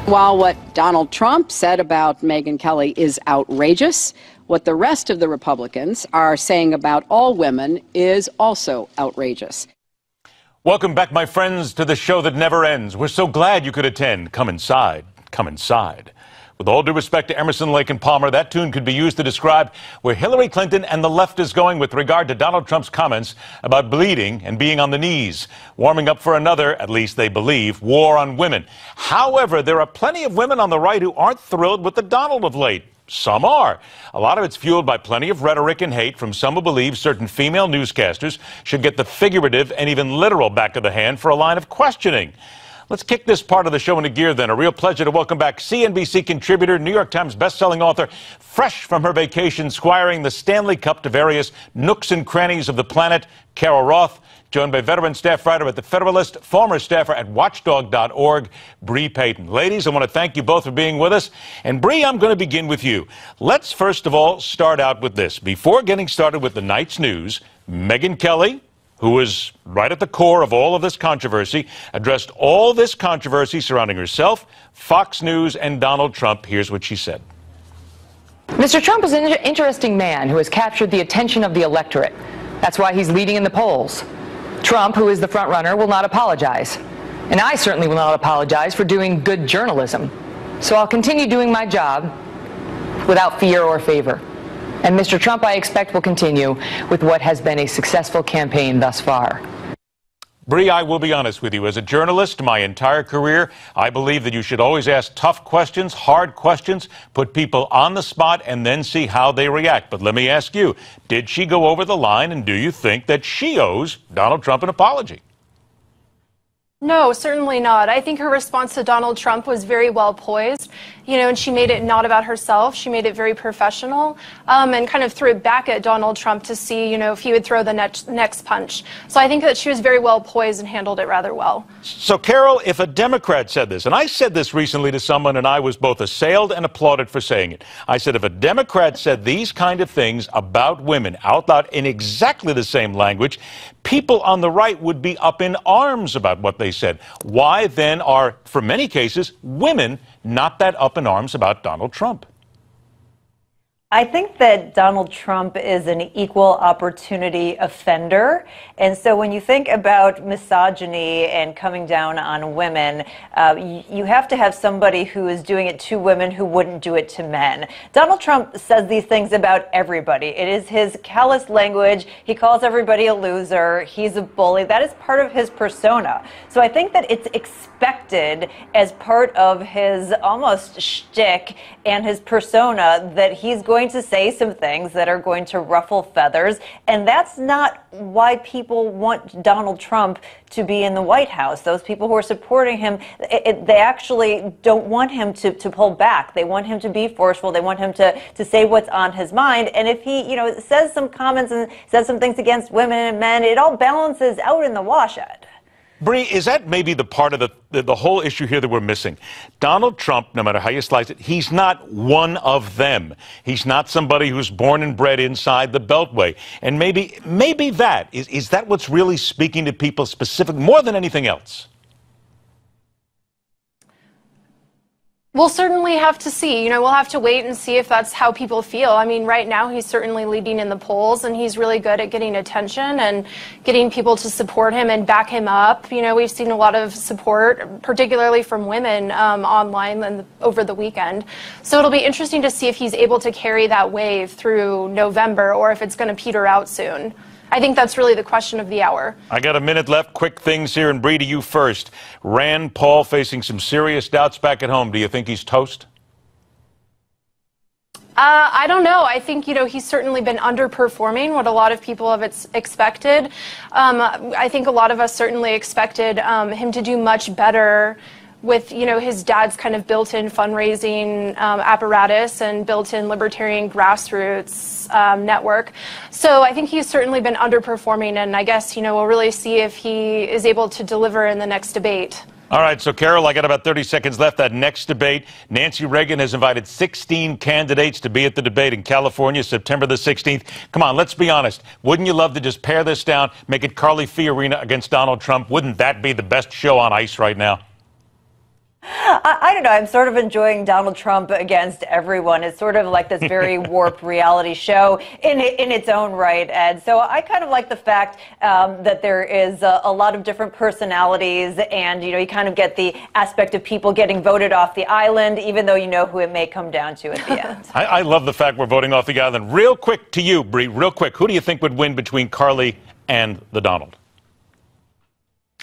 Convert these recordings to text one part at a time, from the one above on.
While what Donald Trump said about Megyn Kelly is outrageous, what the rest of the Republicans are saying about all women is also outrageous. Welcome back, my friends, to the show that never ends. We're so glad you could attend. Come inside. Come inside. With all due respect to Emerson, Lake and Palmer, that tune could be used to describe where Hillary Clinton and the left is going with regard to Donald Trump's comments about bleeding and being on the knees, warming up for another, at least they believe, war on women. However, there are plenty of women on the right who aren't thrilled with the Donald of late. Some are. A lot of it's fueled by plenty of rhetoric and hate from some who believe certain female newscasters should get the figurative and even literal back of the hand for a line of questioning. Let's kick this part of the show into gear then. A real pleasure to welcome back CNBC contributor, New York Times bestselling author, fresh from her vacation squiring the Stanley Cup to various nooks and crannies of the planet, Carol Roth, joined by veteran staff writer at the Federalist, former staffer at watchdog.org, Bre Payton. Ladies, I want to thank you both for being with us. And Bre, I'm going to begin with you. Let's first of all start out with this. Before getting started with the night's news, Megyn Kelly, who is right at the core of all of this controversy, addressed all this controversy surrounding herself, Fox News, and Donald Trump. Here's what she said. Mr. Trump is an interesting man who has captured the attention of the electorate. That's why he's leading in the polls. Trump, who is the front runner, will not apologize. And I certainly will not apologize for doing good journalism. So I'll continue doing my job without fear or favor. And Mr. Trump, I expect, will continue with what has been a successful campaign thus far. Bre, I will be honest with you. As a journalist, my entire career, I believe that you should always ask tough questions, hard questions, put people on the spot, and then see how they react. But let me ask you, did she go over the line, and do you think that she owes Donald Trump an apology? No, certainly not. I think her response to Donald Trump was very well poised, and she made it not about herself. She made it very professional, and kind of threw it back at Donald Trump to see, if he would throw the next punch. So I think that she was very well poised and handled it rather well. So, Carol, if a Democrat said this, and I said this recently to someone, and I was both assailed and applauded for saying it. I said, if a Democrat said these kind of things about women out loud in exactly the same language, people on the right would be up in arms about what they said. Why then are, for many cases, women not that up in arms about Donald Trump? I think that Donald Trump is an equal opportunity offender. And so when you think about misogyny and coming down on women, you have to have somebody who is doing it to women who wouldn't do it to men. Donald Trump says these things about everybody. It is his callous language. He calls everybody a loser. He's a bully. That is part of his persona. So I think that it's expected as part of his almost shtick and his persona that he's going to say some things that are going to ruffle feathers, and that's not why people want Donald Trump to be in the White House. Those people who are supporting him, they actually don't want him to pull back. They want him to be forceful. They want him to say what's on his mind. And if he, says some comments and says some things against women and men, it all balances out in the wash, Ed. Bre, is that maybe the part of the whole issue here that we're missing? Donald Trump, no matter how you slice it, he's not one of them. He's not somebody who's born and bred inside the Beltway. And maybe that, is that what's really speaking to people specific more than anything else? We'll certainly have to see. We'll have to wait and see if that's how people feel. I mean, right now he's certainly leading in the polls, and he's really good at getting attention and getting people to support him and back him up. We've seen a lot of support, particularly from women online and over the weekend. So it'll be interesting to see if he's able to carry that wave through November or if it's going to peter out soon. I think that's really the question of the hour. I got a minute left. Quick things here, and Bre, to you first. Rand Paul facing some serious doubts back at home. Do you think he's toast? I don't know. I think, he's certainly been underperforming what a lot of people have expected. I think a lot of us certainly expected him to do much better with, his dad's kind of built-in fundraising apparatus and built-in libertarian grassroots network. So I think he's certainly been underperforming, and I guess, we'll really see if he is able to deliver in the next debate. All right, so Carol, I got about 30 seconds left. That next debate, Nancy Reagan has invited 16 candidates to be at the debate in California, September the 16th. Come on, let's be honest. Wouldn't you love to just pare this down, make it Carly Fiorina against Donald Trump? Wouldn't that be the best show on ice right now? I don't know. I'm sort of enjoying Donald Trump against everyone. It's sort of like this very warped reality show in its own right, Ed. So I kind of like the fact that there is a lot of different personalities, and you kind of get the aspect of people getting voted off the island, even though you know who it may come down to at the end. I love the fact we're voting off the island. Real quick to you, Bre. Real quick, who do you think would win between Carly and the Donald?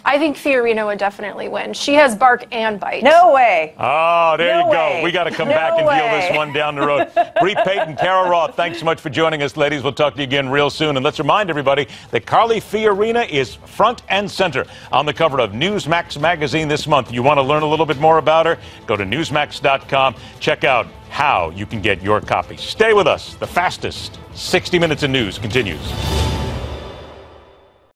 I think Fiorina would definitely win. She has bark and bite. No way. Oh, there you go. way. We got to come No back and way. deal this one down the road. Bre Payton, Kara Roth, thanks so much for joining us, ladies. We'll talk to you again real soon. And let's remind everybody that Carly Fiorina is front and center on the cover of Newsmax magazine this month. You want to learn a little bit more about her? Go to Newsmax.com. Check out how you can get your copy. Stay with us. The fastest 60 minutes of news continues.